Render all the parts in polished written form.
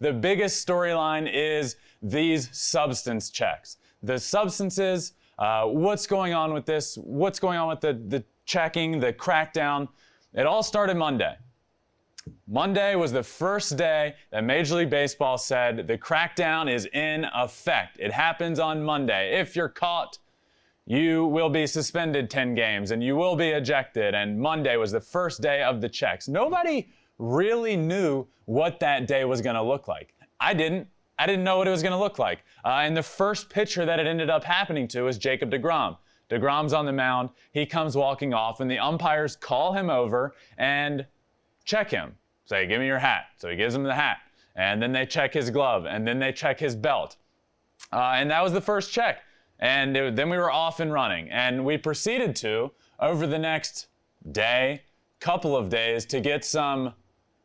the biggest storyline is these substance checks. The substances, what's going on with this? What's going on with the checking, the crackdown? It all started Monday. Monday was the first day that Major League Baseball said the crackdown is in effect. It happens on Monday. If you're caught, you will be suspended 10 games and you will be ejected. And Monday was the first day of the checks. Nobody really knew what that day was going to look like. I didn't know what it was going to look like. And the first pitcher that it ended up happening to was Jacob deGrom. deGrom's on the mound. He comes walking off, and the umpires call him over and check him. Say, give me your hat. So he gives him the hat. And then they check his glove. And then they check his belt. And that was the first check. And then we were off and running. And we proceeded to, over the next day, couple of days, to get some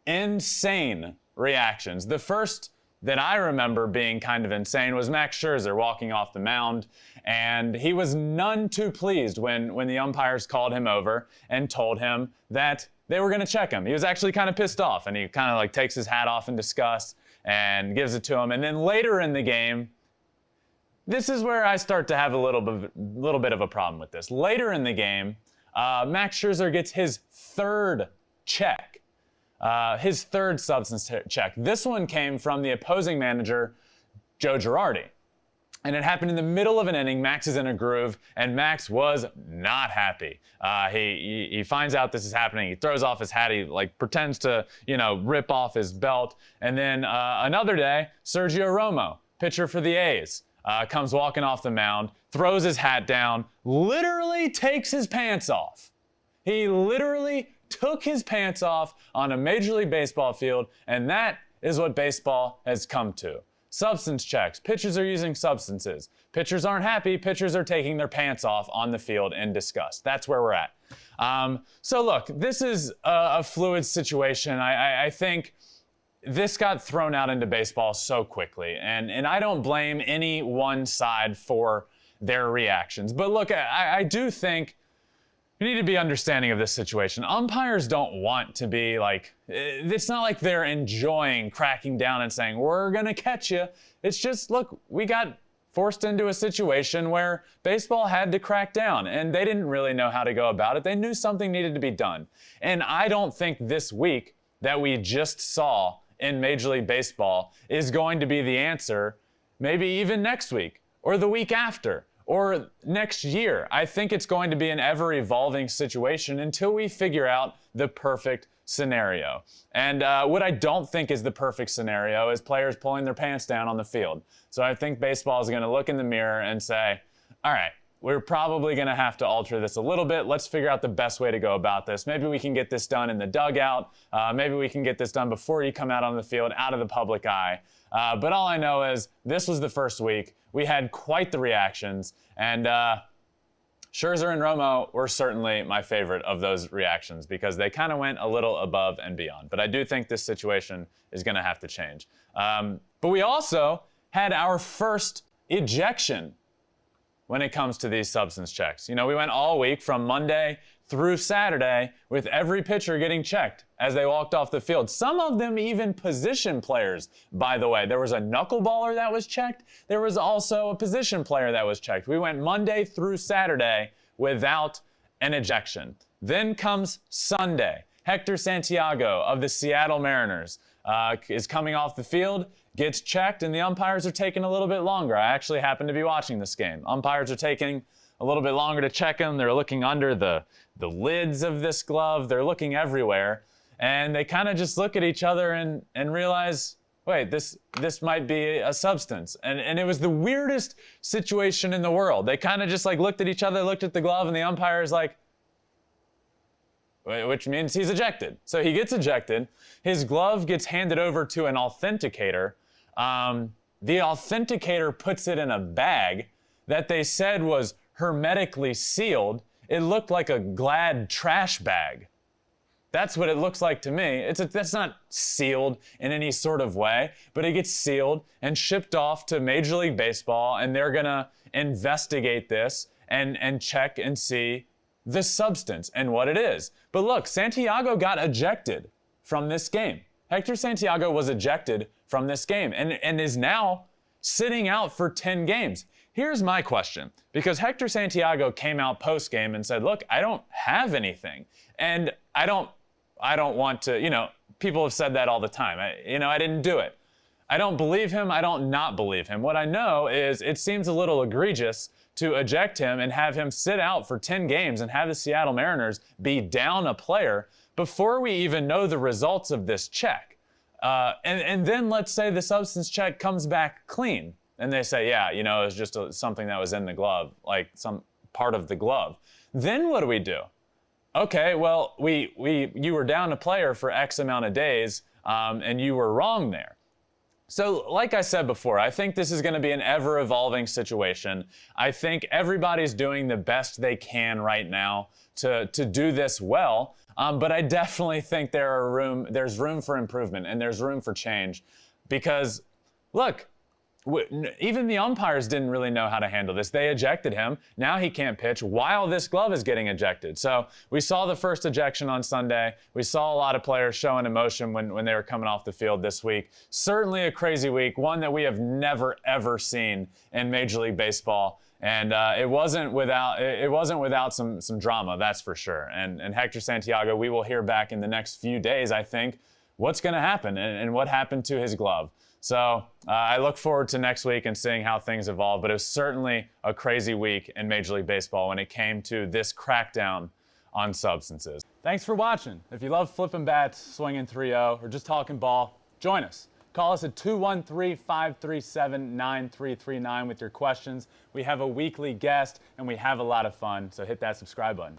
insane reactions. The first that I remember being kind of insane was Max Scherzer walking off the mound. And he was none too pleased when the umpires called him over and told him that they were going to check him. He was actually kind of pissed off, and he kind of like takes his hat off in disgust and gives it to him. And then later in the game, this is where I start to have a little bit of a problem with this. Later in the game, Max Scherzer gets his third check, his third substance check. This one came from the opposing manager, Joe Girardi. And it happened in the middle of an inning. Max is in a groove, and Max was not happy. He finds out this is happening. He throws off his hat. He pretends to, rip off his belt. And then another day, Sergio Romo, pitcher for the A's, comes walking off the mound, throws his hat down, literally takes his pants off. He literally took his pants off on a Major League Baseball field, and that is what baseball has come to. Substance checks. Pitchers are using substances. Pitchers aren't happy. Pitchers are taking their pants off on the field in disgust. That's where we're at. So look, this is a fluid situation. I think this got thrown out into baseball so quickly, and I don't blame any one side for their reactions. But look, I do think you need to be understanding of this situation. Umpires don't want to be it's not like they're enjoying cracking down and saying, we're going to catch you. It's just, look, we got forced into a situation where baseball had to crack down, and they didn't really know how to go about it. They knew something needed to be done. And I don't think this week that we just saw in Major League Baseball is going to be the answer, maybe even next week or the week after or next year. I think it's going to be an ever-evolving situation until we figure out the perfect scenario. And what I don't think is the perfect scenario is players pulling their pants down on the field. So I think baseball is going to look in the mirror and say, all right, we're probably going to have to alter this a little bit. Let's figure out the best way to go about this. Maybe we can get this done in the dugout. Maybe we can get this done before you come out on the field, out of the public eye. But all I know is this was the first week. We had quite the reactions, and Scherzer and Romo were certainly my favorite of those reactions because they kind of went a little above and beyond. But I do think this situation is going to have to change. But we also had our first ejection when it comes to these substance checks. We went all week from Monday through Saturday with every pitcher getting checked as they walked off the field. Some of them even position players, by the way. There was a knuckleballer that was checked. There was also a position player that was checked. We went Monday through Saturday without an ejection. Then comes Sunday. Hector Santiago of the Seattle Mariners is coming off the field, gets checked, and the umpires are taking a little bit longer. I actually happen to be watching this game. Umpires are taking a little bit longer to check him. They're looking under the lids of this glove. They're looking everywhere. And they kind of just look at each other and realize, wait, this might be a substance. And it was the weirdest situation in the world. They kind of just looked at each other, looked at the glove, and the umpire is like, which means he's ejected. So he gets ejected. His glove gets handed over to an authenticator. The authenticator puts it in a bag that they said was hermetically sealed. It looked like a Glad trash bag. That's what it looks like to me. That's not sealed in any sort of way, but it gets sealed and shipped off to Major League Baseball, and they're gonna investigate this and check and see the substance and what it is. But look, Santiago got ejected from this game. Hector Santiago was ejected from this game and is now sitting out for 10 games. Here's my question, because Hector Santiago came out post-game and said, look, I don't have anything. And I don't want to, people have said that all the time. I didn't do it. I don't believe him. I don't not believe him. What I know is it seems a little egregious to eject him and have him sit out for 10 games and have the Seattle Mariners be down a player before we even know the results of this check. And then let's say the substance check comes back clean. And they say, yeah, it was just something that was in the glove, like some part of the glove. Then what do we do? Okay, well, you were down a player for X amount of days, and you were wrong there. So like I said before, I think this is going to be an ever-evolving situation. I think everybody's doing the best they can right now to do this well, but I definitely think there's room for improvement and there's room for change because, look, even the umpires didn't really know how to handle this. They ejected him. Now he can't pitch while this glove is getting ejected. So we saw the first ejection on Sunday. We saw a lot of players showing emotion when they were coming off the field this week. Certainly a crazy week, one that we have never, ever seen in Major League Baseball. And it wasn't without some drama, that's for sure. And Hector Santiago, we will hear back in the next few days, I think, what's going to happen and what happened to his glove. So I look forward to next week and seeing how things evolve, but it was certainly a crazy week in Major League Baseball when it came to this crackdown on substances. Thanks for watching. If you love flipping bats, swinging 3-0, or just talking ball, join us. Call us at 213-537-9339 with your questions. We have a weekly guest and we have a lot of fun, so hit that subscribe button.